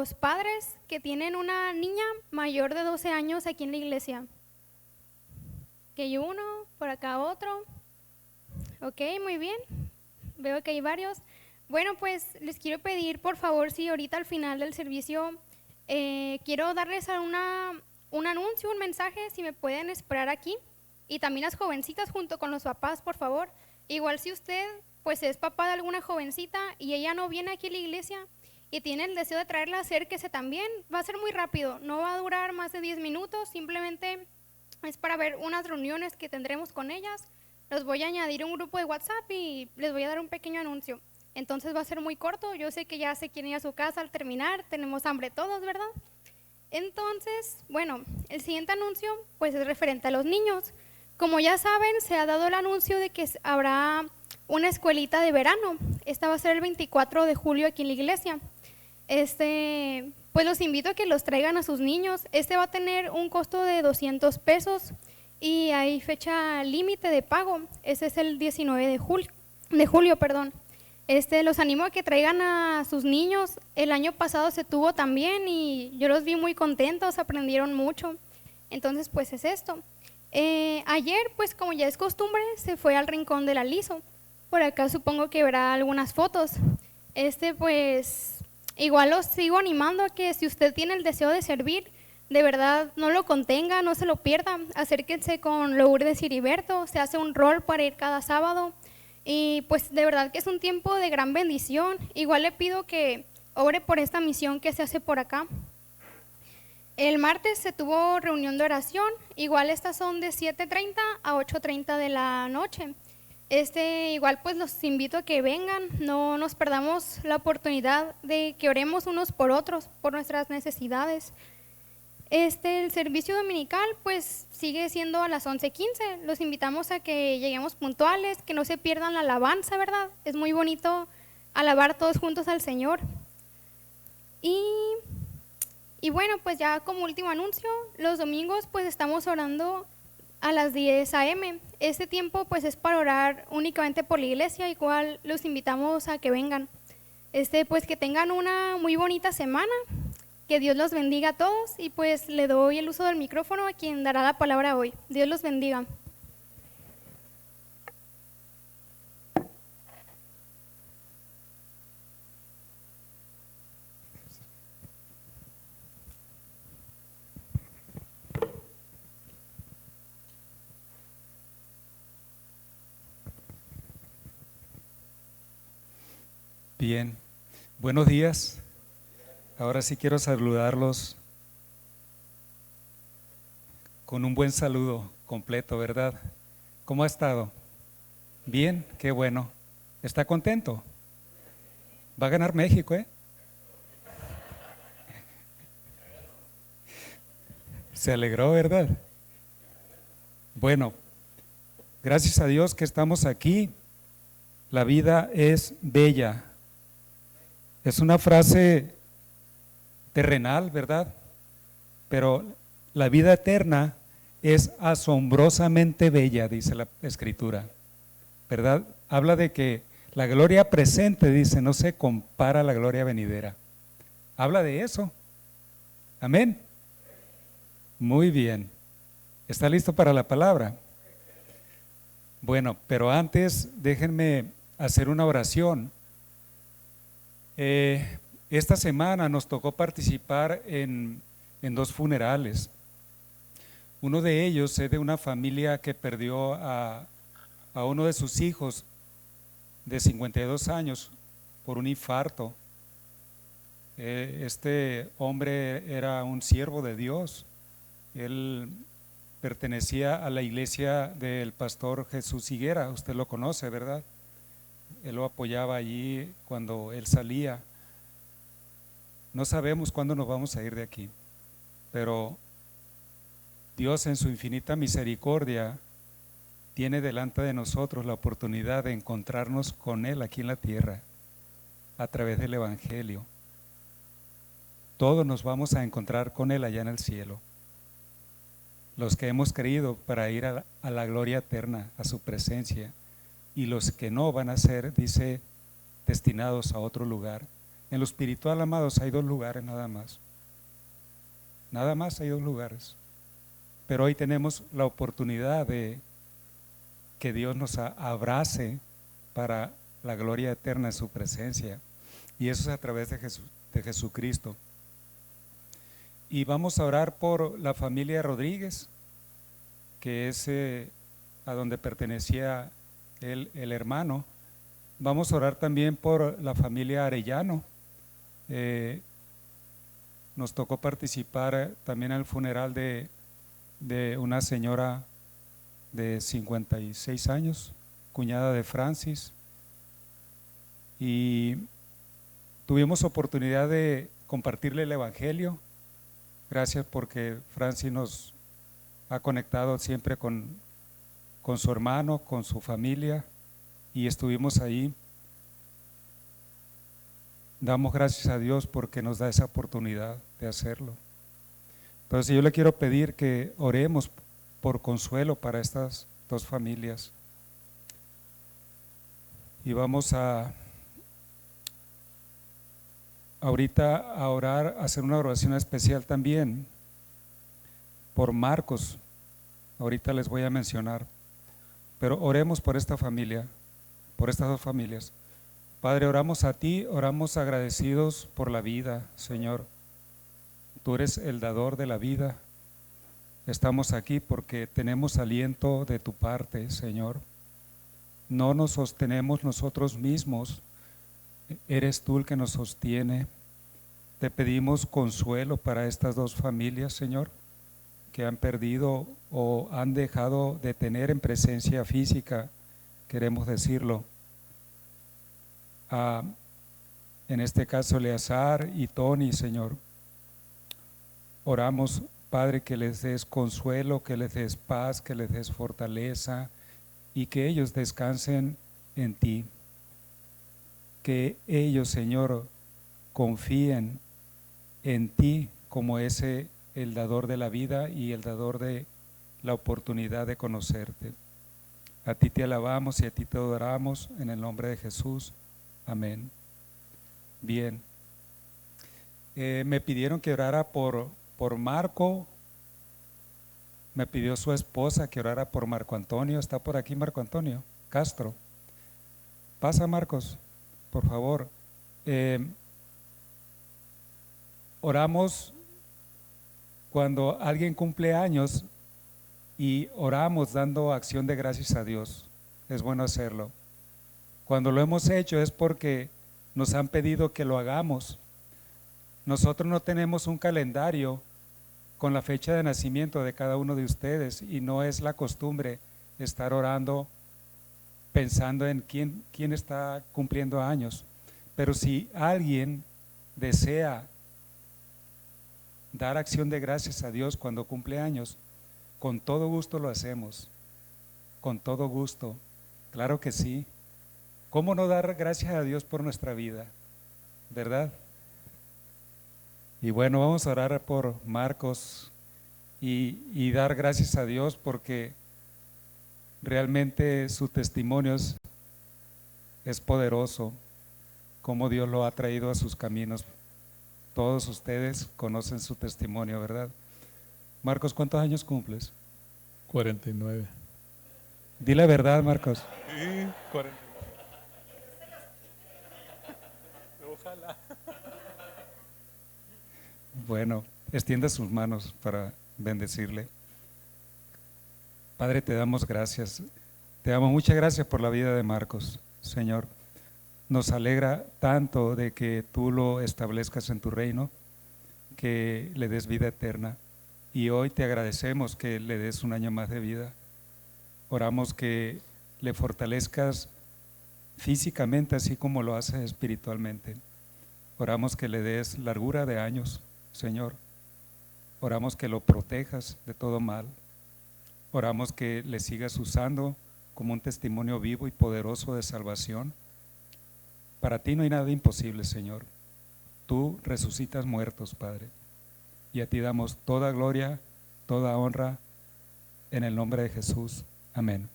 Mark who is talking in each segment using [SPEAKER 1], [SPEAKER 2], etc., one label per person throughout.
[SPEAKER 1] los padres que tienen una niña mayor de 12 años aquí en la iglesia? Que hay uno, por acá otro. Ok, muy bien. Veo que hay varios. Bueno, pues les quiero pedir, por favor, si ahorita al final del servicio quiero darles un anuncio, un mensaje, si me pueden esperar aquí. Y también las jovencitas junto con los papás, por favor. Igual si usted pues es papá de alguna jovencita y ella no viene aquí a la iglesia y tiene el deseo de traerla, acérquese también. Va a ser muy rápido, no va a durar más de 10 minutos, simplemente es para ver unas reuniones que tendremos con ellas. Los voy a añadir a un grupo de WhatsApp y les voy a dar un pequeño anuncio. Entonces va a ser muy corto, yo sé que ya se quieren ir a su casa al terminar, tenemos hambre todos, ¿verdad? Entonces, bueno, el siguiente anuncio pues es referente a los niños. Como ya saben, se ha dado el anuncio de que habrá una escuelita de verano. Esta va a ser el 24 de julio aquí en la iglesia. Pues los invito a que los traigan a sus niños. Va a tener un costo de 200 pesos y hay fecha límite de pago. Ese es el 19 de julio, perdón. Los animo a que traigan a sus niños. El año pasado se tuvo también y yo los vi muy contentos, aprendieron mucho. Entonces, pues es esto. Ayer, pues como ya es costumbre, se fue al Rincón del Aliso. Por acá supongo que verá algunas fotos. Pues igual los sigo animando a que si usted tiene el deseo de servir, de verdad no lo contenga, no se lo pierda. Acérquense con Lourdes y Heriberto, se hace un rol para ir cada sábado. Y pues de verdad que es un tiempo de gran bendición. Igual le pido que ore por esta misión que se hace por acá. El martes se tuvo reunión de oración, igual estas son de 7:30 a 8:30 de la noche. Igual pues los invito a que vengan, no nos perdamos la oportunidad de que oremos unos por otros, por nuestras necesidades. El servicio dominical pues sigue siendo a las 11:15, los invitamos a que lleguemos puntuales, que no se pierdan la alabanza, ¿verdad? Es muy bonito alabar todos juntos al Señor. Y bueno, pues ya como último anuncio, los domingos pues estamos orando a las 10 a.m. Este tiempo pues es para orar únicamente por la iglesia, igual los invitamos a que vengan. Pues que tengan una muy bonita semana, que Dios los bendiga a todos y pues le doy el uso del micrófono a quien dará la palabra hoy. Dios los bendiga.
[SPEAKER 2] Bien, buenos días. Ahora sí quiero saludarlos con un buen saludo completo, ¿verdad? ¿Cómo ha estado? Bien, qué bueno. ¿Está contento? Va a ganar México, ¿eh? Se alegró, ¿verdad? Bueno, gracias a Dios que estamos aquí. La vida es bella. Es una frase terrenal, ¿verdad? Pero la vida eterna es asombrosamente bella, dice la Escritura, ¿verdad? Habla de que la gloria presente, dice, no se compara a la gloria venidera. Habla de eso. Amén. Muy bien. ¿Está listo para la palabra? Bueno, pero antes déjenme hacer una oración. Esta semana nos tocó participar en 2 funerales. Uno de ellos es de una familia que perdió a uno de sus hijos de 52 años por un infarto. Este hombre era un siervo de Dios. Él pertenecía a la iglesia del pastor Jesús Higuera, usted lo conoce, ¿verdad? Él lo apoyaba allí cuando él salía. No sabemos cuándo nos vamos a ir de aquí, pero Dios en su infinita misericordia tiene delante de nosotros la oportunidad de encontrarnos con Él aquí en la tierra a través del Evangelio. Todos nos vamos a encontrar con Él allá en el cielo. Los que hemos creído para ir a la gloria eterna, a su presencia, y los que no van a ser, dice, destinados a otro lugar. En lo espiritual, amados, hay dos lugares nada más. Nada más hay dos lugares. Pero hoy tenemos la oportunidad de que Dios nos abrace para la gloria eterna de su presencia. Y eso es a través de Jesucristo. Y vamos a orar por la familia Rodríguez, que es a donde pertenecía el hermano. Vamos a orar también por la familia Arellano. Nos tocó participar también en el funeral de una señora de 56 años, cuñada de Francis, y tuvimos oportunidad de compartirle el evangelio. Gracias porque Francis nos ha conectado siempre con su hermano, con su familia, y estuvimos ahí. Damos gracias a Dios porque nos da esa oportunidad de hacerlo. Entonces yo le quiero pedir que oremos por consuelo para estas dos familias. Y vamos ahorita a orar, a hacer una oración especial también por Marcos. Ahorita les voy a mencionar, pero oremos por esta familia, por estas dos familias. Padre, oramos a ti, oramos agradecidos por la vida, Señor. Tú eres el dador de la vida. Estamos aquí porque tenemos aliento de tu parte, Señor. No nos sostenemos nosotros mismos, eres tú el que nos sostiene. Te pedimos consuelo para estas dos familias, Señor, que han perdido o han dejado de tener en presencia física, queremos decirlo, en este caso Eleazar y Tony, Señor. Oramos, Padre, que les des consuelo, que les des paz, que les des fortaleza y que ellos descansen en ti. Que ellos, Señor, confíen en ti como el dador de la vida y el dador de la oportunidad de conocerte. A ti te alabamos y a ti te adoramos en el nombre de Jesús. Amén. Bien. Me pidieron que orara por Marco. Me pidió su esposa que orara por Marco Antonio. ¿Está por aquí Marco Antonio Castro? Pasa, Marcos, por favor. Oramos cuando alguien cumple años y oramos dando acción de gracias a Dios. Es bueno hacerlo. Cuando lo hemos hecho es porque nos han pedido que lo hagamos. Nosotros no tenemos un calendario con la fecha de nacimiento de cada uno de ustedes y no es la costumbre estar orando pensando en quién está cumpliendo años. Pero si alguien desea dar acción de gracias a Dios cuando cumple años, con todo gusto lo hacemos, con todo gusto, claro que sí. ¿Cómo no dar gracias a Dios por nuestra vida? ¿Verdad? Y bueno, vamos a orar por Marcos y dar gracias a Dios porque realmente su testimonio es poderoso, como Dios lo ha traído a sus caminos. Todos ustedes conocen su testimonio, ¿verdad? Marcos, ¿cuántos años cumples?
[SPEAKER 3] 49.
[SPEAKER 2] Di la verdad, Marcos.
[SPEAKER 3] Sí, 49. Ojalá.
[SPEAKER 2] Bueno, extienda sus manos para bendecirle. Padre, te damos gracias. Te damos muchas gracias por la vida de Marcos, Señor. Nos alegra tanto de que tú lo establezcas en tu reino, que le des vida eterna. Y hoy te agradecemos que le des un año más de vida. Oramos que le fortalezcas físicamente así como lo haces espiritualmente. Oramos que le des largura de años, Señor. Oramos que lo protejas de todo mal. Oramos que le sigas usando como un testimonio vivo y poderoso de salvación. Para ti no hay nada imposible, Señor. Tú resucitas muertos, Padre. Y a ti damos toda gloria, toda honra, en el nombre de Jesús. Amén.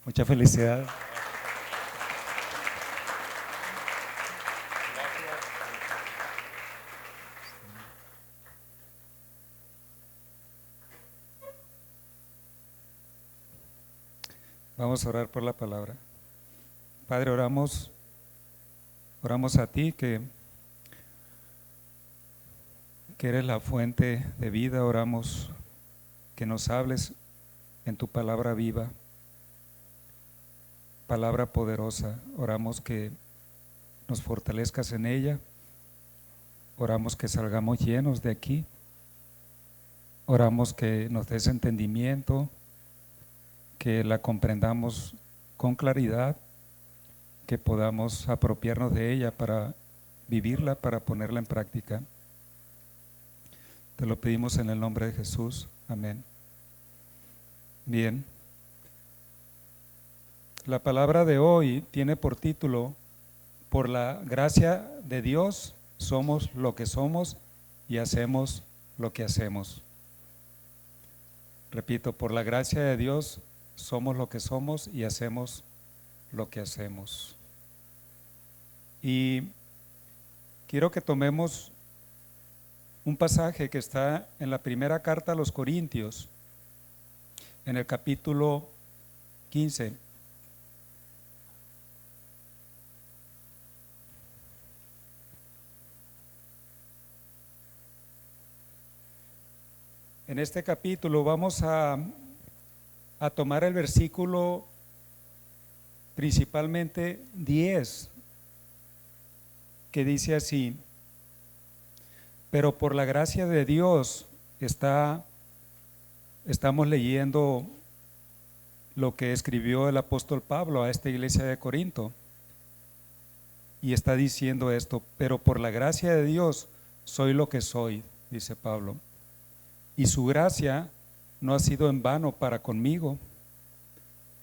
[SPEAKER 2] Mucha felicidad. Vamos a orar por la palabra. Padre, oramos a ti que eres la fuente de vida. Oramos que nos hables en tu palabra viva, palabra poderosa. Oramos que nos fortalezcas en ella. Oramos que salgamos llenos de aquí. Oramos que nos des entendimiento, que la comprendamos con claridad, que podamos apropiarnos de ella para vivirla, para ponerla en práctica. Te lo pedimos en el nombre de Jesús. Amén. Bien. La palabra de hoy tiene por título: por la gracia de Dios somos lo que somos y hacemos lo que hacemos. Repito, por la gracia de Dios somos lo que somos y hacemos lo que hacemos. Y quiero que tomemos un pasaje que está en la primera carta a los Corintios, en el capítulo 15. En este capítulo vamos a tomar el versículo principalmente 10, que dice así: pero por la gracia de Dios estamos leyendo lo que escribió el apóstol Pablo a esta iglesia de Corinto, y está diciendo esto: pero por la gracia de Dios soy lo que soy, dice Pablo, y su gracia no ha sido en vano para conmigo.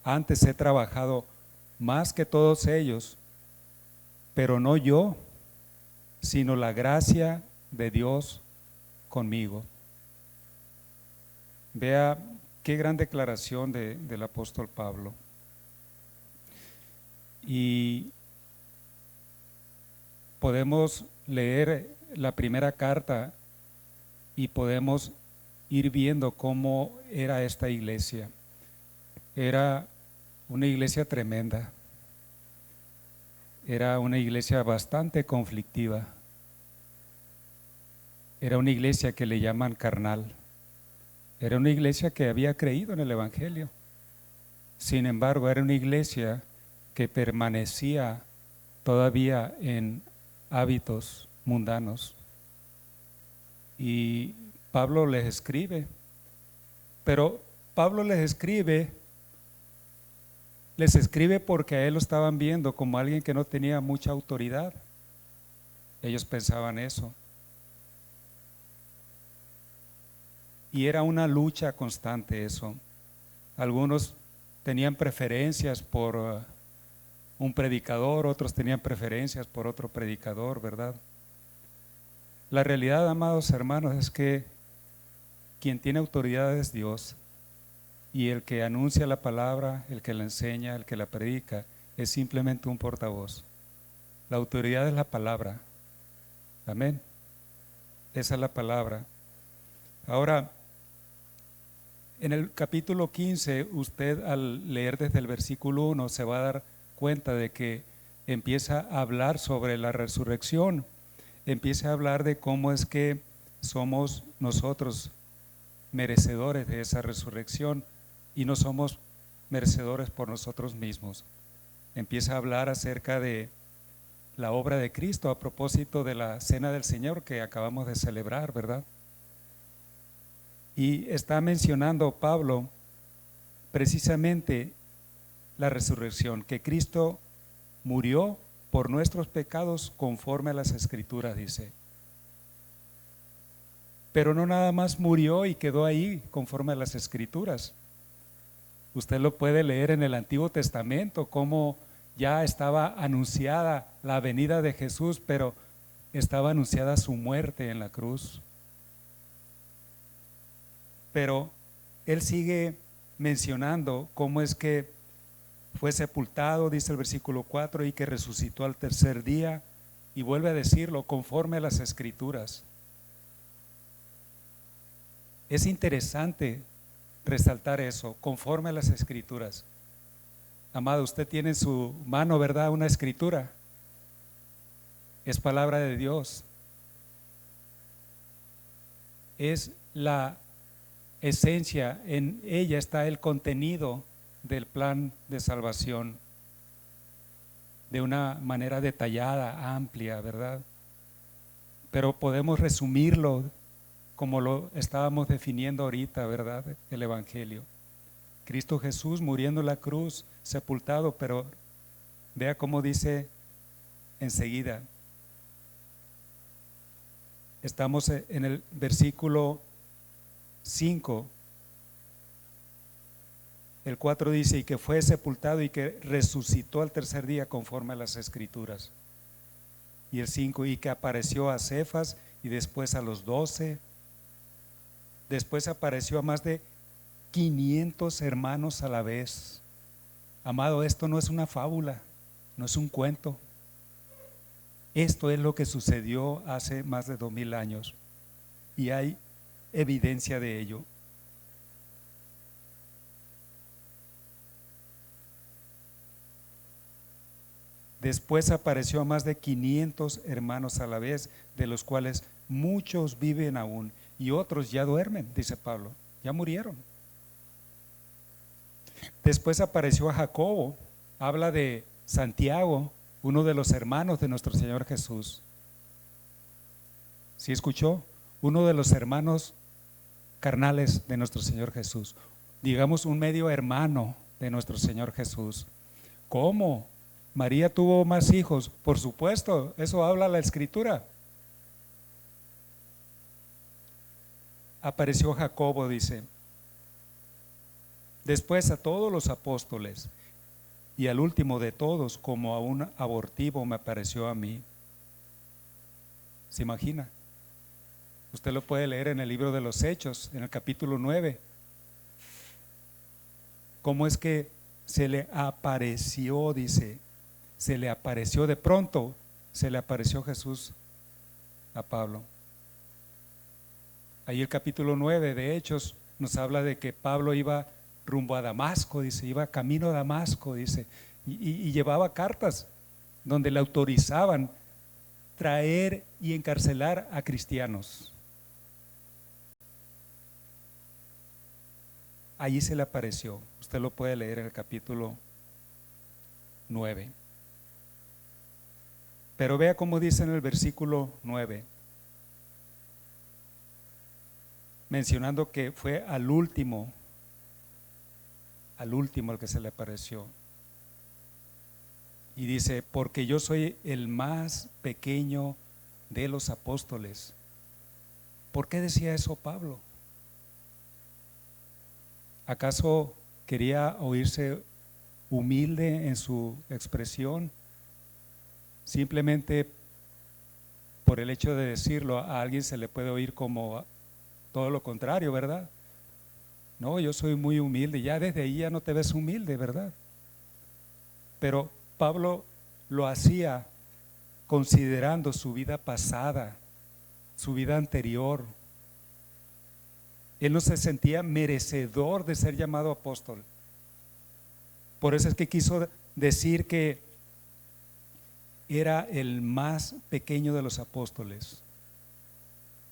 [SPEAKER 2] Antes he trabajado más que todos ellos, pero no yo, sino la gracia de Dios conmigo. Vea qué gran declaración del apóstol Pablo. Y podemos leer la primera carta y podemos ir viendo cómo era esta iglesia. Era una iglesia tremenda. Era una iglesia bastante conflictiva. Era una iglesia que le llaman carnal. Era una iglesia que había creído en el Evangelio. Sin embargo, era una iglesia que permanecía todavía en hábitos mundanos. Y Pablo les escribe, pero Pablo les escribe porque a él lo estaban viendo como alguien que no tenía mucha autoridad. Ellos pensaban eso. Y era una lucha constante eso. Algunos tenían preferencias por un predicador, otros tenían preferencias por otro predicador, ¿verdad? La realidad, amados hermanos, es que quien tiene autoridad es Dios, y el que anuncia la palabra, el que la enseña, el que la predica, es simplemente un portavoz. La autoridad es la palabra. Amén. Esa es la palabra. Ahora, en el capítulo 15, usted al leer desde el versículo 1 se va a dar cuenta de que empieza a hablar sobre la resurrección. Empieza a hablar de cómo es que somos nosotros merecedores de esa resurrección y no somos merecedores por nosotros mismos. Empieza a hablar acerca de la obra de Cristo a propósito de la Cena del Señor que acabamos de celebrar, ¿verdad? Y está mencionando Pablo precisamente la resurrección, que Cristo murió por nuestros pecados conforme a las Escrituras, dice. Pero no nada más murió y quedó ahí conforme a las Escrituras. Usted lo puede leer en el Antiguo Testamento, cómo ya estaba anunciada la venida de Jesús, pero estaba anunciada su muerte en la cruz. Pero él sigue mencionando cómo es que fue sepultado, dice el versículo 4, y que resucitó al tercer día, y vuelve a decirlo conforme a las Escrituras. Es interesante resaltar eso, conforme a las Escrituras. Amado, usted tiene en su mano, ¿verdad?, una escritura. Es palabra de Dios. Es la esencia, en ella está el contenido del plan de salvación de una manera detallada, amplia, ¿verdad? Pero podemos resumirlo como lo estábamos definiendo ahorita, ¿verdad? El Evangelio. Cristo Jesús muriendo en la cruz, sepultado, pero vea cómo dice enseguida. Estamos en el versículo 5. El 4 dice, y que fue sepultado y que resucitó al tercer día conforme a las Escrituras. Y el 5, y que apareció a Cefas y después a los 12. Después apareció a más de 500 hermanos a la vez. Amado, esto no es una fábula, no es un cuento. Esto es lo que sucedió hace más de 2000 años y hay evidencia de ello. Después apareció a más de 500 hermanos a la vez, de los cuales muchos viven aún y otros ya duermen, dice Pablo, ya murieron. Después apareció a Jacobo, habla de Santiago, uno de los hermanos de nuestro Señor Jesús. ¿Sí escuchó? Uno de los hermanos carnales de nuestro Señor Jesús, digamos un medio hermano de nuestro Señor Jesús. ¿Cómo? ¿María tuvo más hijos? Por supuesto, eso habla la Escritura. Apareció Jacobo, dice. Después a todos los apóstoles, y al último de todos, como a un abortivo, me apareció a mí. ¿Se imagina? Usted lo puede leer en el libro de los Hechos, en el capítulo 9. ¿Cómo es que se le apareció? Dice, se le apareció de pronto, se le apareció Jesús a Pablo. Ahí el capítulo 9 de Hechos nos habla de que Pablo iba rumbo a Damasco, dice, iba camino a Damasco, dice, y llevaba cartas donde le autorizaban traer y encarcelar a cristianos. Allí se le apareció, usted lo puede leer en el capítulo 9. Pero vea cómo dice en el versículo 9, mencionando que fue al último al que se le apareció. Y dice, porque yo soy el más pequeño de los apóstoles. ¿Por qué decía eso Pablo? ¿Acaso quería oírse humilde en su expresión? Simplemente por el hecho de decirlo, a alguien se le puede oír como todo lo contrario, ¿verdad? No, yo soy muy humilde, ya desde ahí ya no te ves humilde, ¿verdad? Pero Pablo lo hacía considerando su vida pasada, su vida anterior. Él no se sentía merecedor de ser llamado apóstol. Por eso es que quiso decir que era el más pequeño de los apóstoles.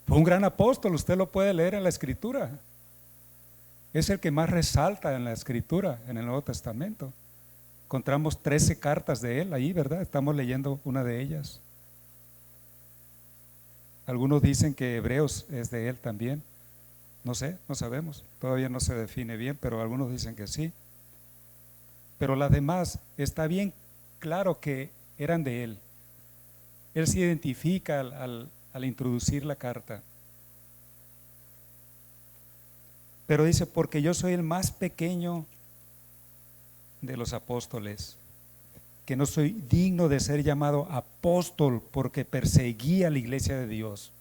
[SPEAKER 2] Fue un gran apóstol, usted lo puede leer en la Escritura. Es el que más resalta en la Escritura, en el Nuevo Testamento. Encontramos 13 cartas de él ahí, ¿verdad? Estamos leyendo una de ellas. Algunos dicen que Hebreos es de él también. No sé, no sabemos. Todavía no se define bien, pero algunos dicen que sí. Pero las demás, está bien claro que eran de él. Él se identifica al introducir la carta. Pero dice, porque yo soy el más pequeño de los apóstoles, que no soy digno de ser llamado apóstol porque perseguía la iglesia de Dios.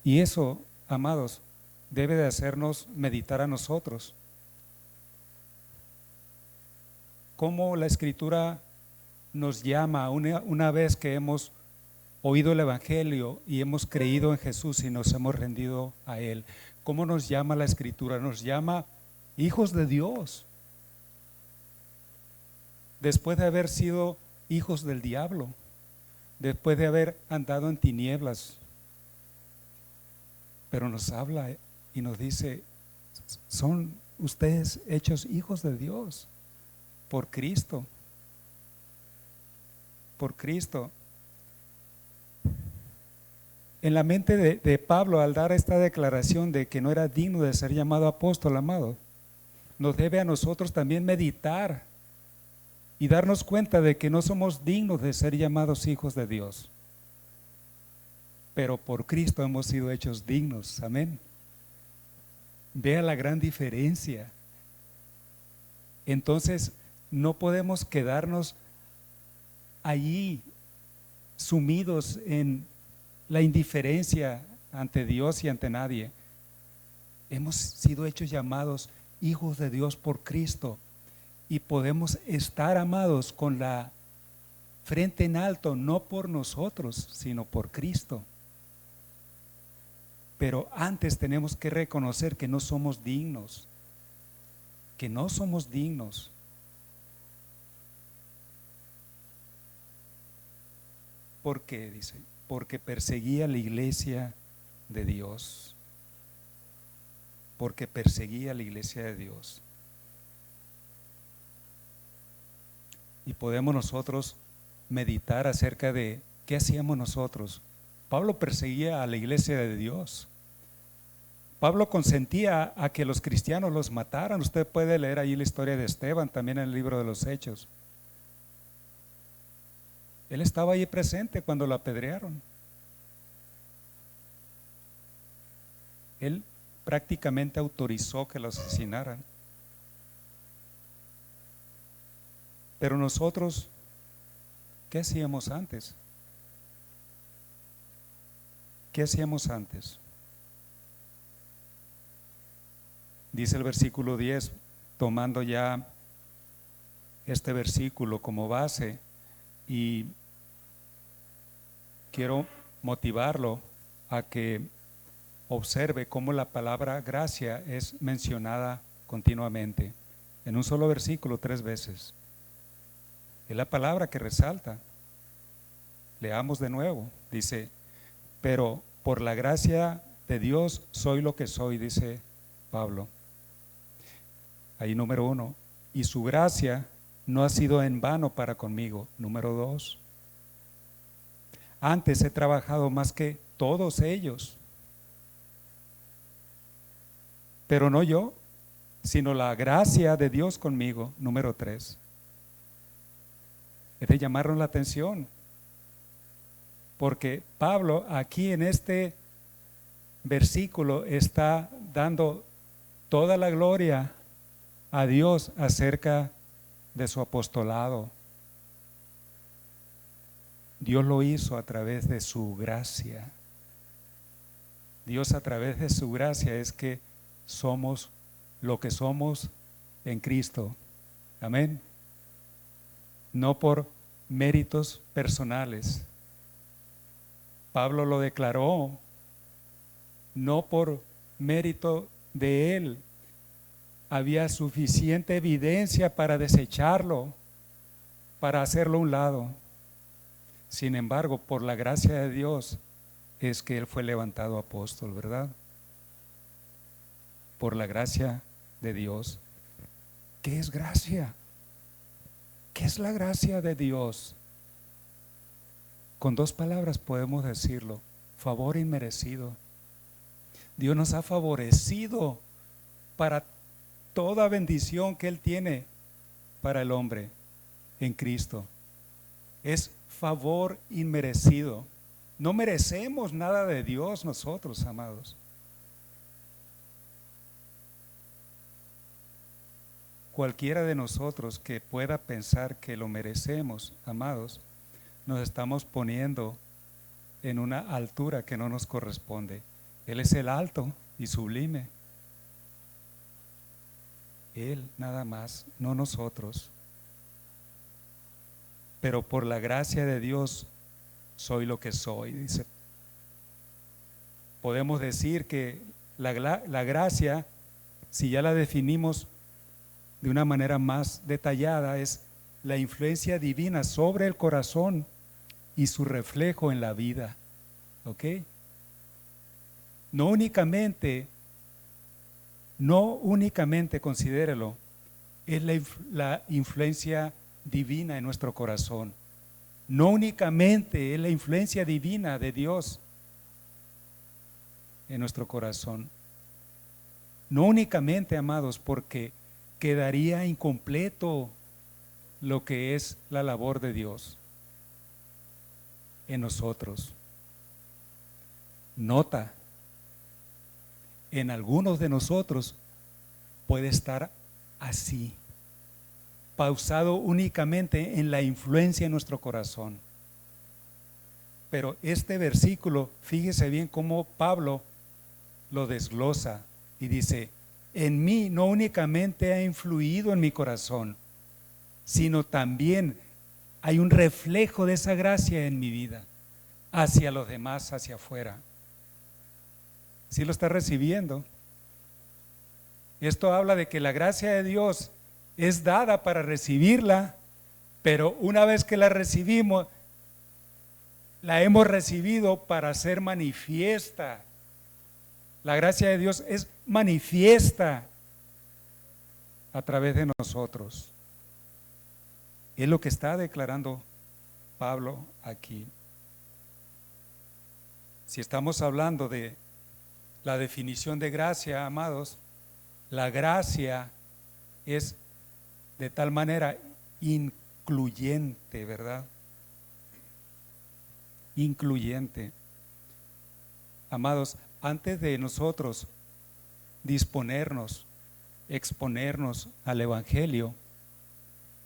[SPEAKER 2] Y eso, amados, debe de hacernos meditar a nosotros. Cómo la Escritura nos llama una vez que hemos oído el Evangelio y hemos creído en Jesús y nos hemos rendido a Él. ¿Cómo nos llama la Escritura? Nos llama hijos de Dios. Después de haber sido hijos del diablo, después de haber andado en tinieblas, pero nos habla y nos dice, son ustedes hechos hijos de Dios por Cristo. Por Cristo. En la mente de Pablo, al dar esta declaración de que no era digno de ser llamado apóstol, amado, nos debe a nosotros también meditar y darnos cuenta de que no somos dignos de ser llamados hijos de Dios, pero por Cristo hemos sido hechos dignos. Amén. Vea la gran diferencia. Entonces no podemos quedarnos allí sumidos en la indiferencia ante Dios y ante nadie. Hemos sido hechos llamados hijos de Dios por Cristo y podemos estar, amados, con la frente en alto, no por nosotros, sino por Cristo. Pero antes tenemos que reconocer que no somos dignos, que no somos dignos. ¿Por qué? Dice, porque perseguía la iglesia de Dios. Porque perseguía la iglesia de Dios. Y podemos nosotros meditar acerca de qué hacíamos nosotros. Pablo perseguía a la iglesia de Dios. Pablo consentía a que los cristianos los mataran. Usted puede leer ahí la historia de Esteban, también en el libro de los Hechos. Él estaba ahí presente cuando lo apedrearon. Él prácticamente autorizó que lo asesinaran. Pero nosotros, ¿qué hacíamos antes? ¿Qué hacíamos antes? Dice el versículo 10, tomando ya este versículo como base, y quiero motivarlo a que observe cómo la palabra gracia es mencionada continuamente, en un solo versículo 3 veces. Es la palabra que resalta. Leamos de nuevo. Dice, pero por la gracia de Dios soy lo que soy, dice Pablo. Ahí número 1. Y su gracia no ha sido en vano para conmigo. Número 2. Antes he trabajado más que todos ellos. Pero no yo, sino la gracia de Dios conmigo. Número 3. Es de llamarnos la atención, porque Pablo aquí en este versículo está dando toda la gloria a Dios acerca de su apostolado. Dios lo hizo a través de su gracia. Dios a través de su gracia es que somos lo que somos en Cristo. Amén. No por méritos personales. Pablo lo declaró, no por mérito de él. Había suficiente evidencia para desecharlo, para hacerlo a un lado. Sin embargo, por la gracia de Dios es que él fue levantado apóstol, ¿verdad? Por la gracia de Dios. ¿Qué es gracia? ¿Qué es la gracia de Dios? Con 2 palabras podemos decirlo: favor inmerecido. Dios nos ha favorecido para toda bendición que Él tiene para el hombre en Cristo. Es favor inmerecido. No merecemos nada de Dios nosotros, amados. Cualquiera de nosotros que pueda pensar que lo merecemos, amados, nos estamos poniendo en una altura que no nos corresponde. Él es el alto y sublime. Él nada más, no nosotros. Pero por la gracia de Dios soy lo que soy. Dice, podemos decir que la gracia, si ya la definimos de una manera más detallada, es la influencia divina sobre el corazón y su reflejo en la vida. ¿Ok? No únicamente, considérelo, es la influencia divina en nuestro corazón. No únicamente es la influencia divina de Dios en nuestro corazón. No únicamente, amados, porque quedaría incompleto lo que es la labor de Dios en nosotros. Nota, en algunos de nosotros puede estar así, pausado únicamente en la influencia en nuestro corazón. Pero este versículo, fíjese bien cómo Pablo lo desglosa y dice, en mí no únicamente ha influido en mi corazón, sino también hay un reflejo de esa gracia en mi vida, hacia los demás, hacia afuera. ¿Sí lo está recibiendo? Esto habla de que la gracia de Dios es dada para recibirla, pero una vez que la recibimos, la hemos recibido para ser manifiesta. La gracia de Dios es manifiesta a través de nosotros. Es lo que está declarando Pablo aquí. Si estamos hablando de la definición de gracia, amados, la gracia es de tal manera incluyente, ¿verdad? Incluyente. Amados, antes de nosotros disponernos, exponernos al Evangelio,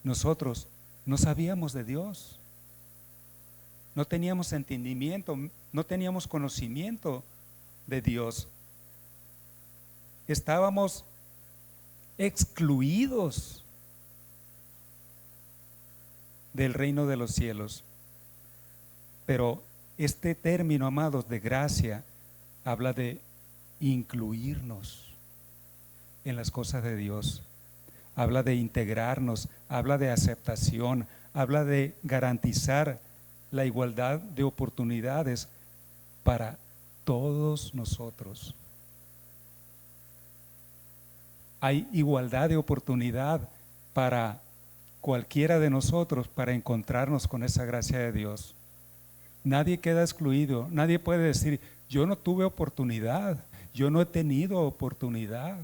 [SPEAKER 2] nosotros no sabíamos de Dios, no teníamos entendimiento, no teníamos conocimiento de Dios. Estábamos excluidos del reino de los cielos. Pero este término, amados, de gracia, habla de incluirnos en las cosas de Dios. Habla de integrarnos, habla de aceptación, habla de garantizar la igualdad de oportunidades para todos nosotros. Hay igualdad de oportunidad para cualquiera de nosotros para encontrarnos con esa gracia de Dios. Nadie queda excluido, nadie puede decir, yo no tuve oportunidad, yo no he tenido oportunidad.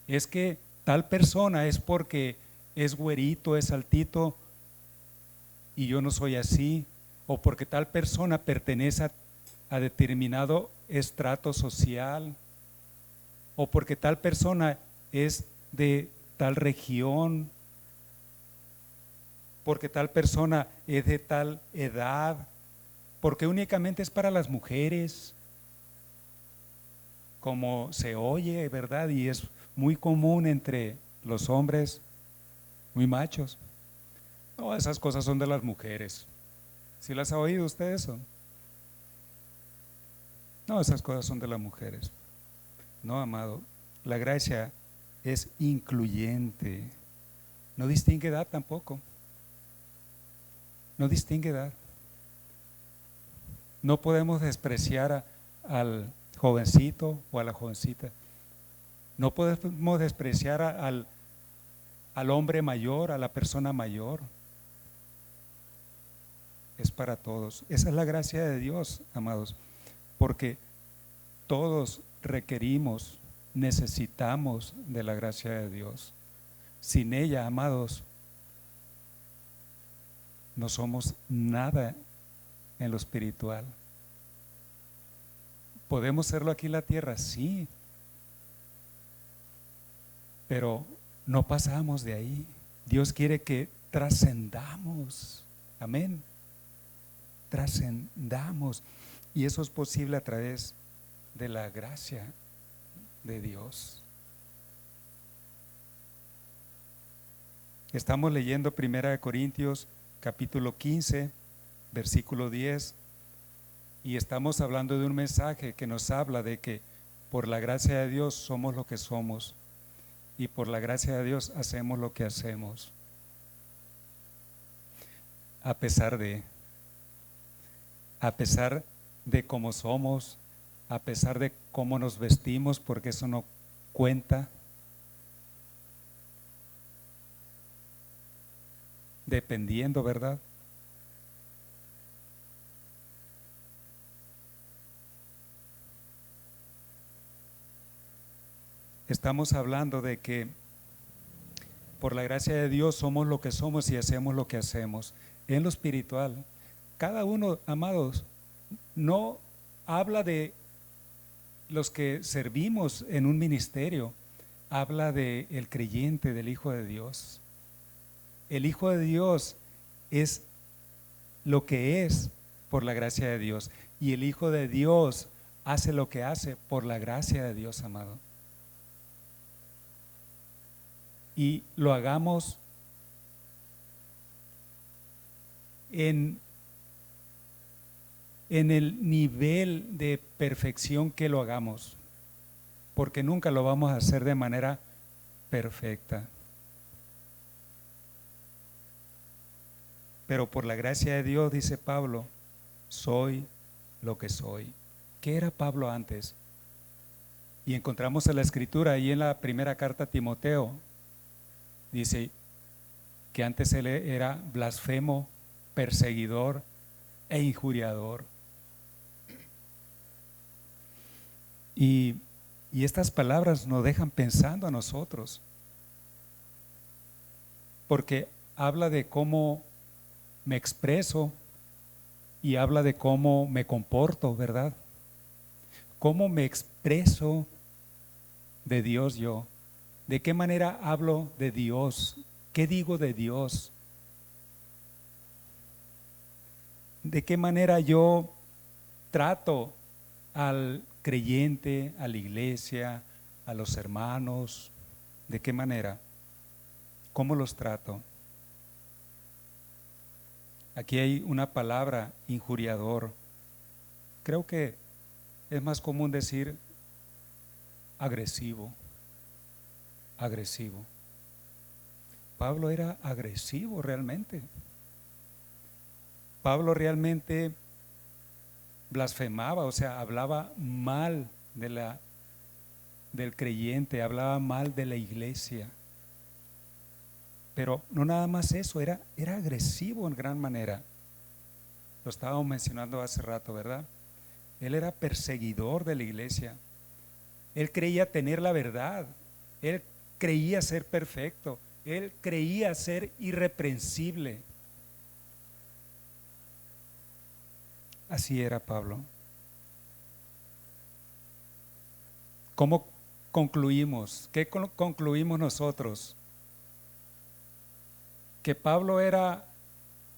[SPEAKER 2] Es que tal persona es porque es güerito, es altito y yo no soy así, o porque tal persona pertenece a determinado estrato social, o porque tal persona es de tal región, porque tal persona es de tal edad, porque únicamente es para las mujeres, como se oye, ¿verdad? Y es muy común entre los hombres muy machos. No, esas cosas son de las mujeres. ¿Sí las ha oído usted eso? No, esas cosas son de las mujeres. No, amado, la gracia es incluyente. No distingue edad tampoco. No distingue edad. No podemos despreciar al jovencito o a la jovencita. No podemos despreciar al hombre mayor, a la persona mayor. Es para todos. Esa es la gracia de Dios, amados, porque todos requerimos, necesitamos de la gracia de Dios. Sin ella, amados, no somos nada en lo espiritual. ¿Podemos serlo aquí en la tierra? Sí, pero no pasamos de ahí. Dios quiere que trascendamos. Amén. Trascendamos. Y eso es posible a través de la gracia de Dios. Estamos leyendo 1 Corintios capítulo 15 versículo 10, y estamos hablando de un mensaje que nos habla de que por la gracia de Dios somos lo que somos y por la gracia de Dios hacemos lo que hacemos. A pesar de cómo somos, a pesar de cómo nos vestimos, porque eso no cuenta, dependiendo, ¿verdad? Estamos hablando de que por la gracia de Dios somos lo que somos y hacemos lo que hacemos. En lo espiritual, cada uno, amados, no habla de los que servimos en un ministerio, habla de el creyente, del Hijo de Dios. El Hijo de Dios es lo que es por la gracia de Dios, y el Hijo de Dios hace lo que hace por la gracia de Dios, amado. Y lo hagamos en el nivel de perfección que lo hagamos, porque nunca lo vamos a hacer de manera perfecta. Pero por la gracia de Dios, dice Pablo, soy lo que soy. ¿Qué era Pablo antes? Y encontramos en la Escritura, ahí en la primera carta a Timoteo, dice que antes él era blasfemo, perseguidor e injuriador. Y estas palabras nos dejan pensando a nosotros, porque habla de cómo me expreso y habla de cómo me comporto, ¿verdad? ¿Cómo me expreso de Dios yo? ¿De qué manera hablo de Dios? ¿Qué digo de Dios? ¿De qué manera yo trato al creyente, a la iglesia, a los hermanos? ¿De qué manera? ¿Cómo los trato? Aquí hay una palabra, injuriador. Creo que es más común decir agresivo. Agresivo. Pablo era agresivo realmente. Pablo realmente blasfemaba, o sea, hablaba mal del creyente, hablaba mal de la iglesia. Pero no nada más eso, era agresivo en gran manera. Lo estábamos mencionando hace rato, ¿verdad? Él era perseguidor de la iglesia. Él creía tener la verdad. Él creía ser perfecto. Él creía ser irreprensible. Así era Pablo. ¿Cómo concluimos? ¿Qué concluimos nosotros? Que Pablo era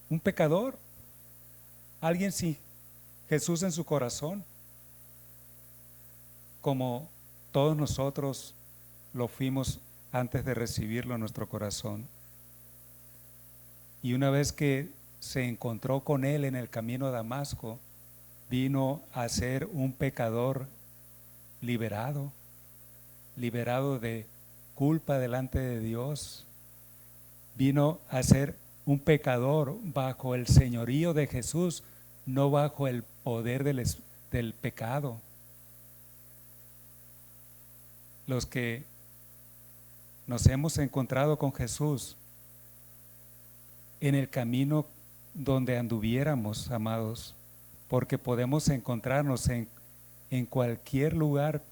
[SPEAKER 2] un pecador, alguien sin Jesús en su corazón, como todos nosotros lo fuimos antes de recibirlo en nuestro corazón. Y una vez que se encontró con él en el camino a Damasco, vino a ser un pecador liberado de culpa delante de Dios. Vino a ser un pecador bajo el señorío de Jesús, no bajo el poder del pecado. Los que nos hemos encontrado con Jesús en el camino donde anduviéramos, amados, porque podemos encontrarnos en cualquier lugar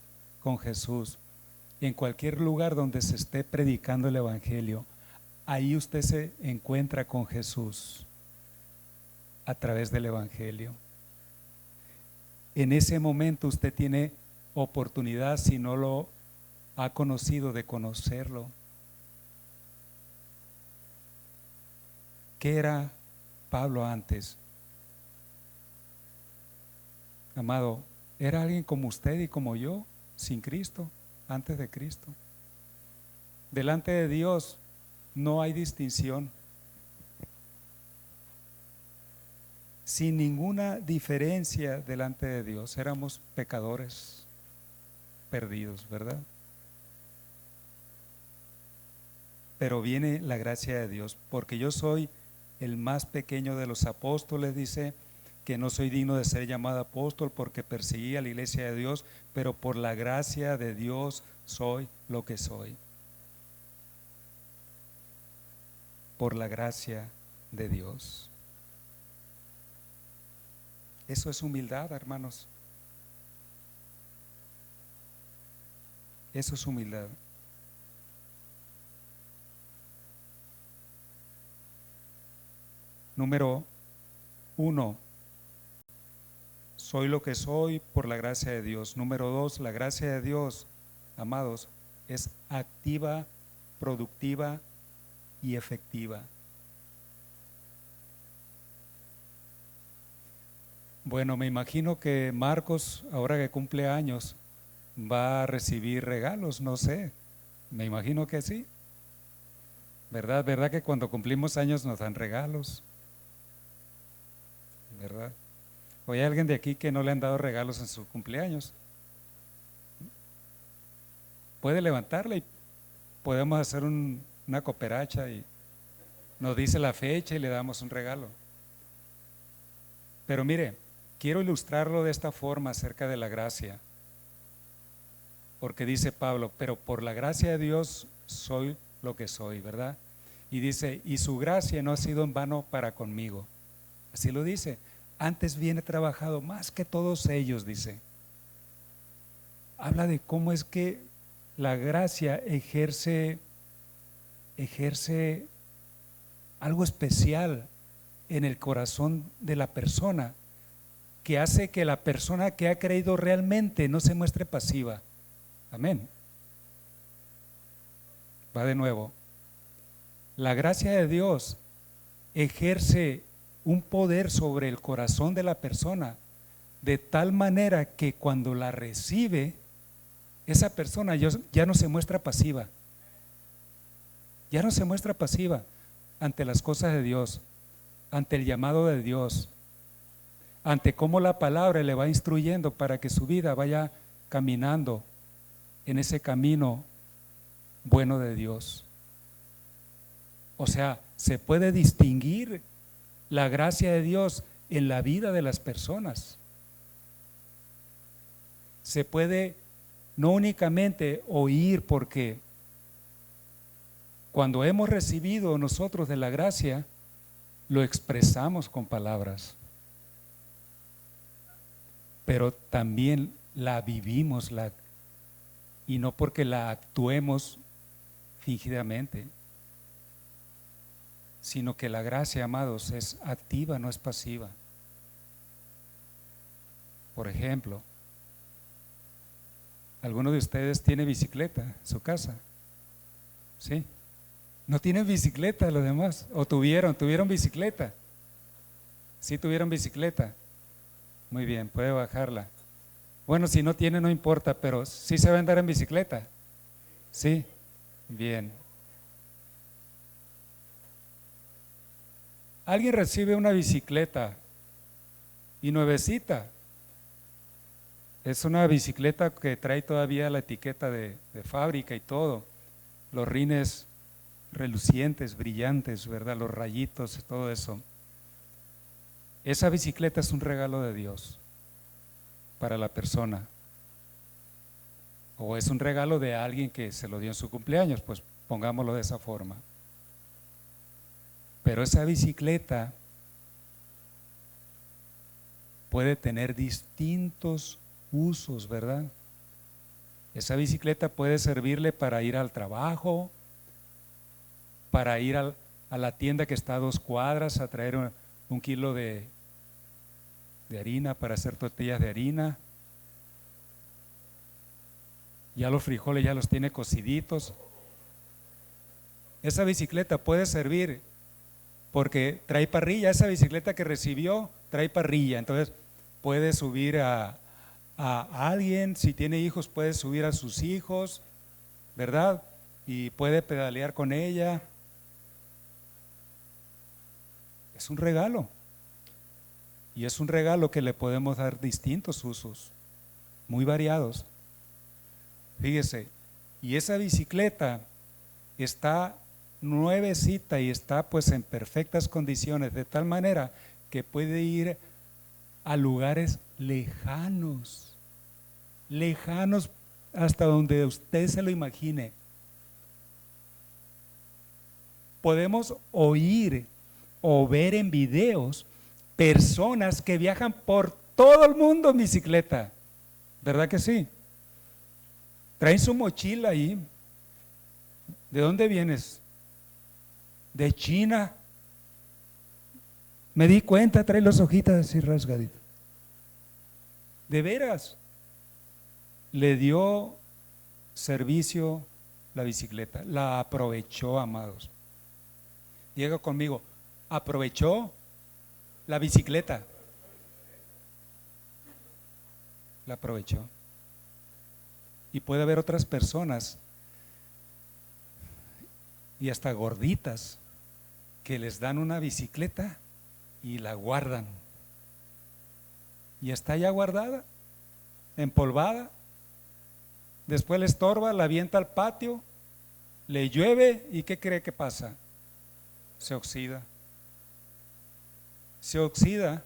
[SPEAKER 2] con Jesús, en cualquier lugar donde se esté predicando el Evangelio. Ahí usted se encuentra con Jesús a través del Evangelio. En ese momento usted tiene oportunidad, si no lo ha conocido, de conocerlo. ¿Qué era Pablo antes? Amado, era alguien como usted y como yo, sin Cristo, antes de Cristo. Delante de Dios no hay distinción. sin ninguna diferencia delante de Dios. Éramos pecadores perdidos, ¿verdad? Pero viene la gracia de Dios, porque yo soy el más pequeño de los apóstoles, dice que no soy digno de ser llamado apóstol porque perseguí a la iglesia de Dios, pero por la gracia de Dios soy lo que soy. Por la gracia de Dios. Eso es humildad, hermanos. Eso es humildad. Número 1, soy lo que soy por la gracia de Dios. Número 2, la gracia de Dios, amados, es activa, productiva y efectiva. Bueno, me imagino que Marcos, ahora que cumple años, va a recibir regalos, no sé, me imagino que sí. ¿Verdad? ¿Verdad que cuando cumplimos años nos dan regalos? ¿Verdad? ¿O hay alguien de aquí que no le han dado regalos en su cumpleaños? Puede levantarla y podemos hacer una cooperacha y nos dice la fecha y le damos un regalo. Pero mire, quiero ilustrarlo de esta forma acerca de la gracia, porque dice Pablo, pero por la gracia de Dios soy lo que soy, ¿verdad? Y dice, y su gracia no ha sido en vano para conmigo. Así lo dice, antes bien he trabajado más que todos ellos, dice. Habla de cómo es que la gracia ejerce algo especial en el corazón de la persona, que hace que la persona que ha creído realmente no se muestre pasiva. Amén. Va de nuevo. La gracia de Dios ejerce un poder sobre el corazón de la persona de tal manera que cuando la recibe, esa persona ya no se muestra pasiva. Ya no se muestra pasiva ante las cosas de Dios, ante el llamado de Dios, ante cómo la palabra le va instruyendo para que su vida vaya caminando en ese camino bueno de Dios. O sea, se puede distinguir la gracia de Dios en la vida de las personas. Se puede no únicamente oír, porque cuando hemos recibido nosotros de la gracia, lo expresamos con palabras, pero también la vivimos, y no porque la actuemos fingidamente, sino que la gracia, amados, es activa, no es pasiva. Por ejemplo, ¿alguno de ustedes tiene bicicleta en su casa? ¿Sí? ¿No tienen bicicleta los demás? ¿O tuvieron bicicleta? ¿Sí tuvieron bicicleta? Muy bien, puede bajarla. Bueno, si no tiene no importa, pero ¿sí se va a andar en bicicleta? ¿Sí? Bien. Alguien recibe una bicicleta y nuevecita. Es una bicicleta que trae todavía la etiqueta de fábrica y todo. Los rines relucientes, brillantes, ¿verdad? Los rayitos, todo eso. Esa bicicleta es un regalo de Dios para la persona. O es un regalo de alguien que se lo dio en su cumpleaños, pues pongámoslo de esa forma. Pero esa bicicleta puede tener distintos usos, ¿verdad? Esa bicicleta puede servirle para ir al trabajo, para ir a la tienda que está a 2 cuadras a traer un kilo de harina para hacer tortillas de harina. Ya los frijoles ya los tiene cociditos. Esa bicicleta puede servir porque trae parrilla. Esa bicicleta que recibió trae parrilla, entonces puede subir a alguien. Si tiene hijos puede subir a sus hijos, ¿verdad? Y puede pedalear con ella. Es un regalo. Y es un regalo que le podemos dar distintos usos, muy variados. Fíjese, y esa bicicleta está nuevecita y está pues en perfectas condiciones, de tal manera que puede ir a lugares lejanos, lejanos hasta donde usted se lo imagine. Podemos oír o ver en videos personas que viajan por todo el mundo en bicicleta, ¿verdad que sí? Traen su mochila ahí. ¿De dónde vienes? De China. Me di cuenta, trae los ojitos así rasgaditos. De veras, le dio servicio la bicicleta, la aprovechó, amados. Diga conmigo, aprovechó la bicicleta. La aprovechó. Y puede haber otras personas, y hasta gorditas, que les dan una bicicleta y la guardan. Y está ya guardada, empolvada. Después le estorba, la avienta al patio, le llueve y ¿qué cree que pasa? Se oxida. Se oxida.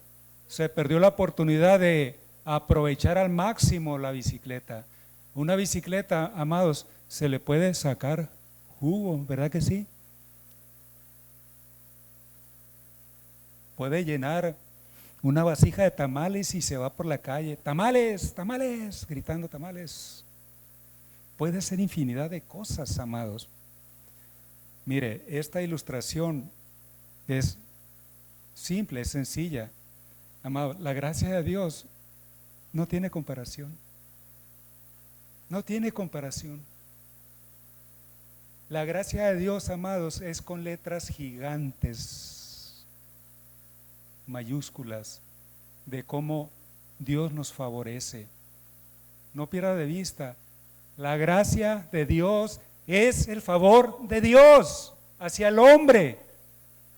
[SPEAKER 2] Se perdió la oportunidad de aprovechar al máximo la bicicleta. Una bicicleta, amados, se le puede sacar jugo, ¿verdad que sí? Puede llenar una vasija de tamales y se va por la calle, tamales, tamales, gritando tamales. Puede ser infinidad de cosas, amados. Mire, esta ilustración es simple, es sencilla. Amado, la gracia de Dios no tiene comparación. No tiene comparación. La gracia de Dios, amados, es con letras gigantes, mayúsculas, de cómo Dios nos favorece. No pierda de vista, la gracia de Dios es el favor de Dios hacia el hombre,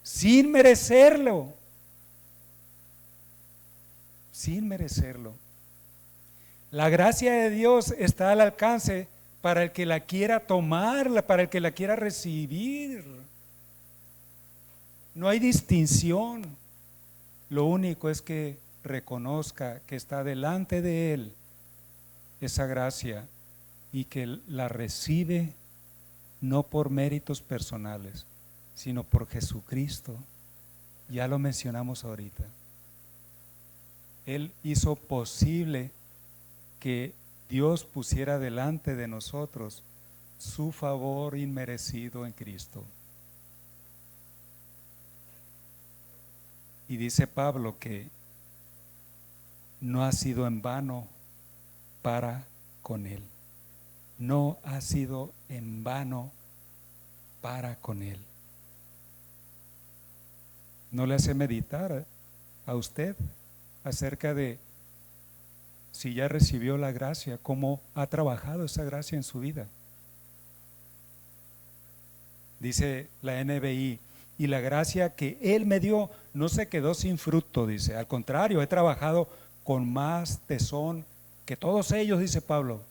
[SPEAKER 2] sin merecerlo. Sin merecerlo. La gracia de Dios está al alcance para el que la quiera tomar, para el que la quiera recibir. No hay distinción. Lo único es que reconozca que está delante de Él esa gracia y que la recibe no por méritos personales, sino por Jesucristo. Ya lo mencionamos ahorita. Él hizo posible que Dios pusiera delante de nosotros su favor inmerecido en Cristo. Y dice Pablo que no ha sido en vano para con Él. No ha sido en vano para con Él. ¿No le hace meditar a usted acerca de si ya recibió la gracia, cómo ha trabajado esa gracia en su vida? Dice la NBI, y la gracia que Él me dio no se quedó sin fruto, dice, al contrario, he trabajado con más tesón que todos ellos, dice Pablo.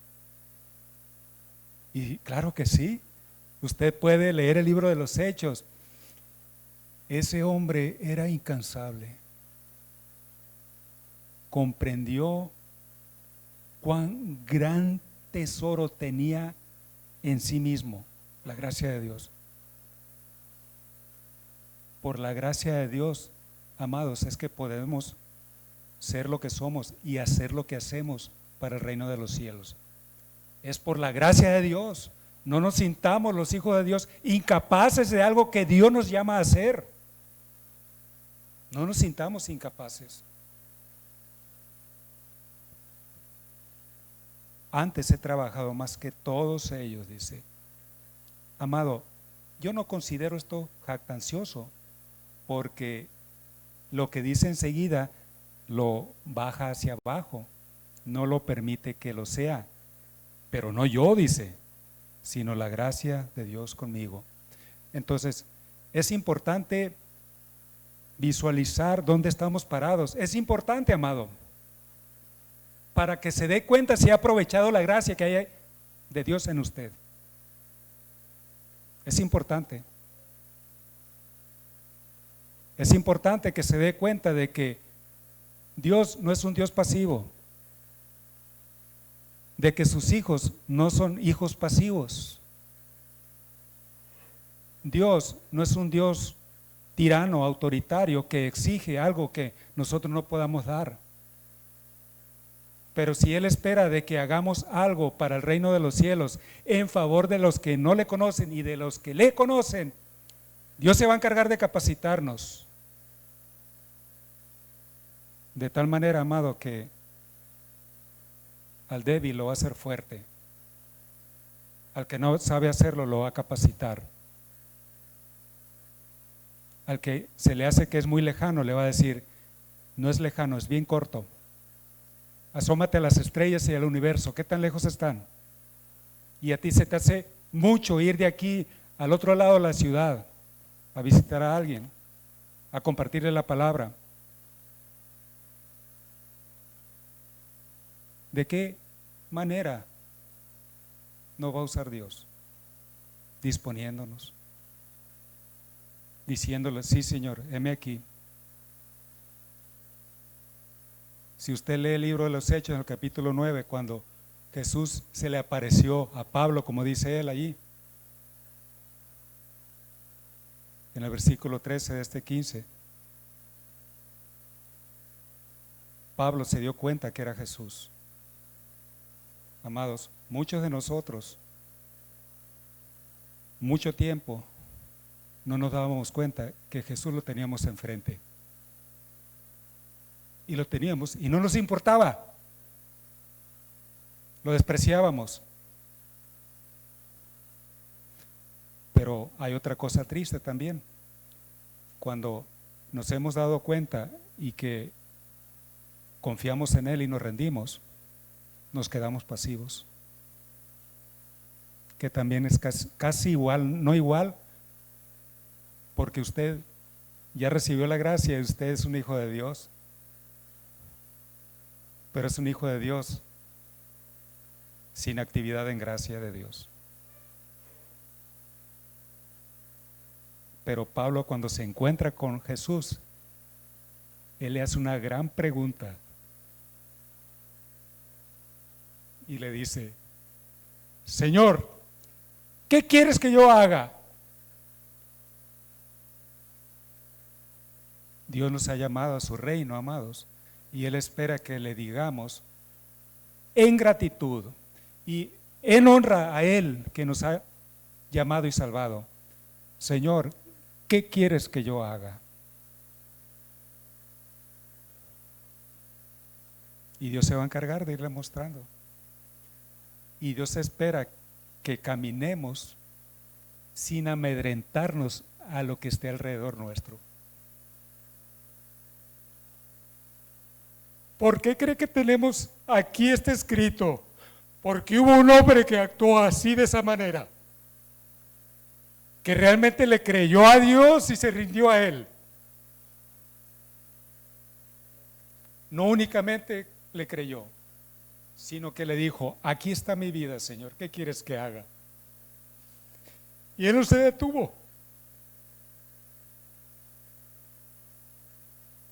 [SPEAKER 2] Y claro que sí, usted puede leer el libro de los Hechos. Ese hombre era incansable, comprendió cuán gran tesoro tenía en sí mismo, la gracia de Dios. Por la gracia de Dios, amados, es que podemos ser lo que somos y hacer lo que hacemos para el reino de los cielos. Es por la gracia de Dios. No nos sintamos los hijos de Dios incapaces de algo que Dios nos llama a hacer. No nos sintamos incapaces. Antes he trabajado más que todos ellos, dice. Amado, yo no considero esto jactancioso, porque lo que dice enseguida lo baja hacia abajo, no lo permite que lo sea, pero no yo, dice, sino la gracia de Dios conmigo. Entonces, es importante visualizar dónde estamos parados. Es importante, amado, para que se dé cuenta si ha aprovechado la gracia que hay de Dios en usted. Es importante. Es importante que se dé cuenta de que Dios no es un Dios pasivo, de que sus hijos no son hijos pasivos. Dios no es un Dios tirano, autoritario, que exige algo que nosotros no podamos dar. Pero si Él espera de que hagamos algo para el reino de los cielos en favor de los que no le conocen y de los que le conocen, Dios se va a encargar de capacitarnos. De tal manera, amado, que al débil lo va a hacer fuerte, al que no sabe hacerlo lo va a capacitar, al que se le hace que es muy lejano le va a decir, no es lejano, es bien corto. Asómate a las estrellas y al universo, ¿qué tan lejos están? Y a ti se te hace mucho ir de aquí al otro lado de la ciudad a visitar a alguien, a compartirle la palabra. ¿De qué manera nos va a usar Dios? Disponiéndonos, diciéndole, sí Señor, heme aquí. Si usted lee el libro de los Hechos en el capítulo 9, cuando Jesús se le apareció a Pablo, como dice él allí, en el versículo 13 de este 15, Pablo se dio cuenta que era Jesús. Amados, muchos de nosotros, mucho tiempo, no nos dábamos cuenta que Jesús lo teníamos enfrente. Y lo teníamos y no nos importaba. Lo despreciábamos. Pero hay otra cosa triste también. Cuando nos hemos dado cuenta y que confiamos en Él y nos rendimos, nos quedamos pasivos. Que también es casi igual, no igual, porque usted ya recibió la gracia y usted es un hijo de Dios. Pero es un hijo de Dios sin actividad en gracia de Dios. Pero Pablo, cuando se encuentra con Jesús, él le hace una gran pregunta y le dice, Señor, ¿qué quieres que yo haga? Dios nos ha llamado a su reino, amados, y Él espera que le digamos en gratitud y en honra a Él que nos ha llamado y salvado, Señor, ¿qué quieres que yo haga? Y Dios se va a encargar de irle mostrando. Y Dios espera que caminemos sin amedrentarnos a lo que esté alrededor nuestro. ¿Por qué cree que tenemos aquí este escrito? Porque hubo un hombre que actuó así, de esa manera, que realmente le creyó a Dios y se rindió a Él. No únicamente le creyó, sino que le dijo, aquí está mi vida, Señor, ¿qué quieres que haga? Y Él no se detuvo,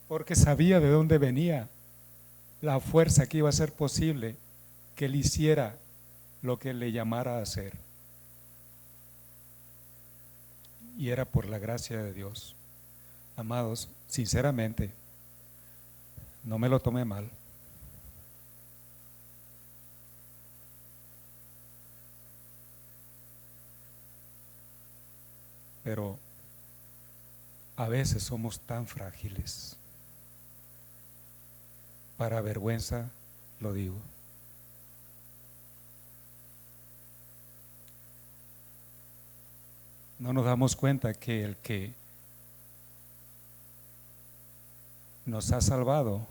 [SPEAKER 2] porque sabía de dónde venía la fuerza que iba a ser posible que Él hiciera lo que Él le llamara a hacer. Y era por la gracia de Dios. Amados, sinceramente, no me lo tomé mal. Pero a veces somos tan frágiles. Para vergüenza lo digo. No nos damos cuenta que el que nos ha salvado,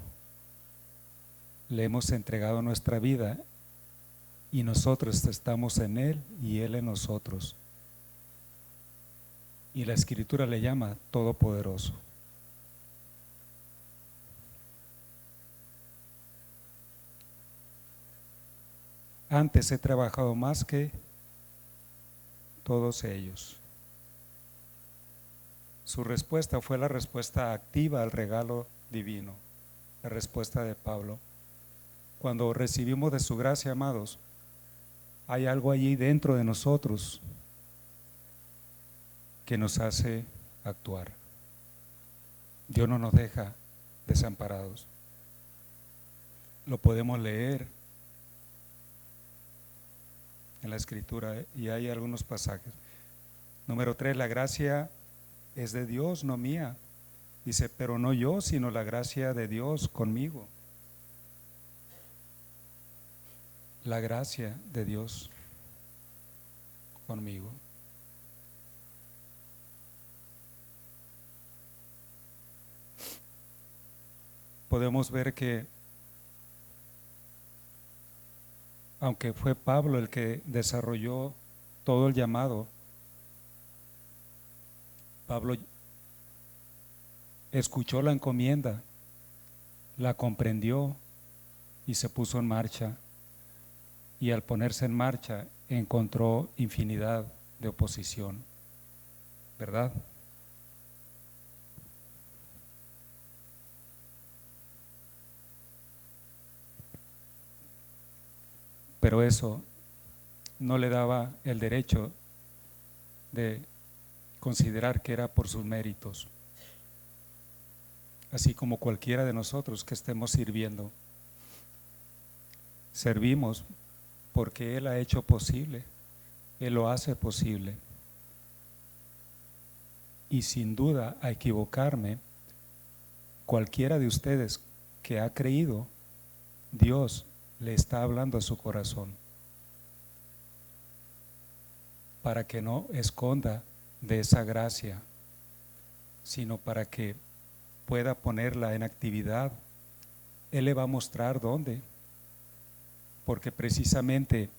[SPEAKER 2] le hemos entregado nuestra vida y nosotros estamos en Él y Él en nosotros. Y la Escritura le llama Todopoderoso. antes he trabajado más que todos ellos. Su respuesta fue la respuesta activa al regalo divino, la respuesta de Pablo. Cuando recibimos de su gracia, amados, hay algo allí dentro de nosotros que nos hace actuar. Dios no nos deja desamparados. Lo podemos leer en la Escritura y hay algunos pasajes. Número 3, la gracia es de Dios, no mía. Dice, pero no yo, sino la gracia de Dios conmigo. La gracia de Dios conmigo. Podemos ver que aunque fue Pablo el que desarrolló todo el llamado, Pablo escuchó la encomienda, la comprendió y se puso en marcha. Y al ponerse en marcha encontró infinidad de oposición, ¿verdad? Pero eso no le daba el derecho de considerar que era por sus méritos, así como cualquiera de nosotros que estemos sirviendo. Servimos porque Él ha hecho posible, Él lo hace posible. Y sin duda, a equivocarme, cualquiera de ustedes que ha creído, Dios le está hablando a su corazón para que no esconda de esa gracia, sino para que pueda ponerla en actividad. Él le va a mostrar dónde, porque precisamente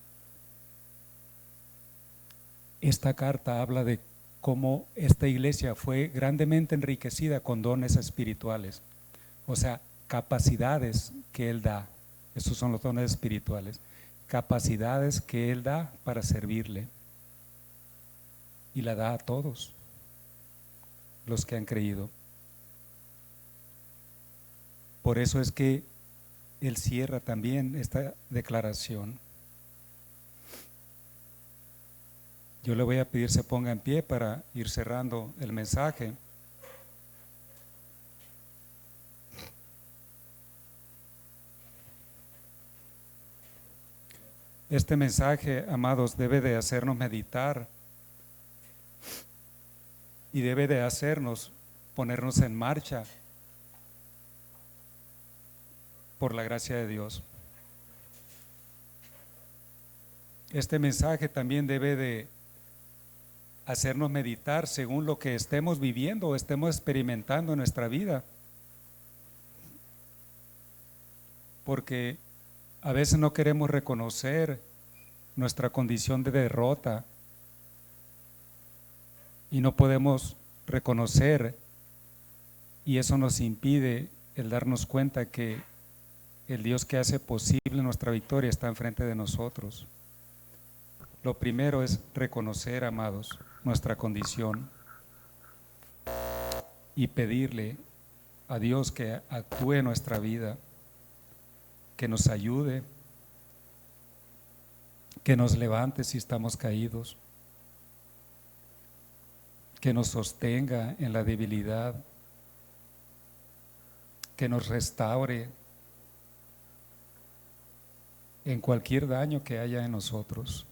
[SPEAKER 2] esta carta habla de cómo esta iglesia fue grandemente enriquecida con dones espirituales, o sea, capacidades que Él da. Esos son los dones espirituales, capacidades que Él da para servirle, y la da a todos los que han creído. Por eso es que Él cierra también esta declaración. Yo le voy a pedir se ponga en pie para ir cerrando el mensaje. Este mensaje, amados, debe de hacernos meditar y debe de hacernos ponernos en marcha por la gracia de Dios. Este mensaje también debe de hacernos meditar según lo que estemos viviendo o estemos experimentando en nuestra vida, porque a veces no queremos reconocer nuestra condición de derrota y no podemos reconocer, y eso nos impide el darnos cuenta que el Dios que hace posible nuestra victoria está enfrente de nosotros. Lo primero es reconocer, amados, nuestra condición y pedirle a Dios que actúe en nuestra vida, que nos ayude, que nos levante si estamos caídos, que nos sostenga en la debilidad, que nos restaure en cualquier daño que haya en nosotros.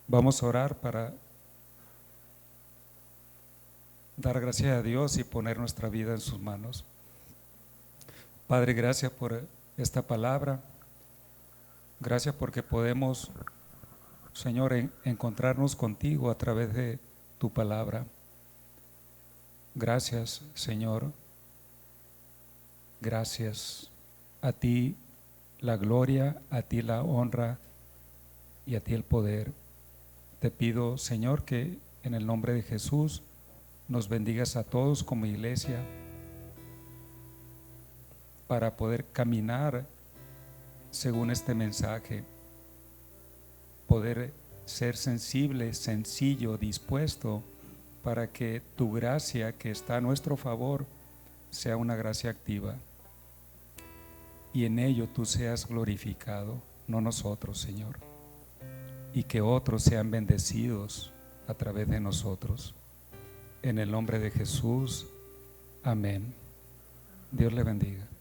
[SPEAKER 2] Vamos a orar para dar gracias a Dios y poner nuestra vida en sus manos. Padre, gracias por esta palabra. Gracias porque podemos, Señor, encontrarnos contigo a través de tu palabra. Gracias, Señor. Gracias. A ti la gloria, a ti la honra y a ti el poder. Te pido, Señor, que en el nombre de Jesús nos bendigas a todos como iglesia para poder caminar según este mensaje, poder ser sensible, sencillo, dispuesto, para que tu gracia que está a nuestro favor sea una gracia activa y en ello tú seas glorificado, no nosotros, Señor, y que otros sean bendecidos a través de nosotros. En el nombre de Jesús, amén. Dios le bendiga.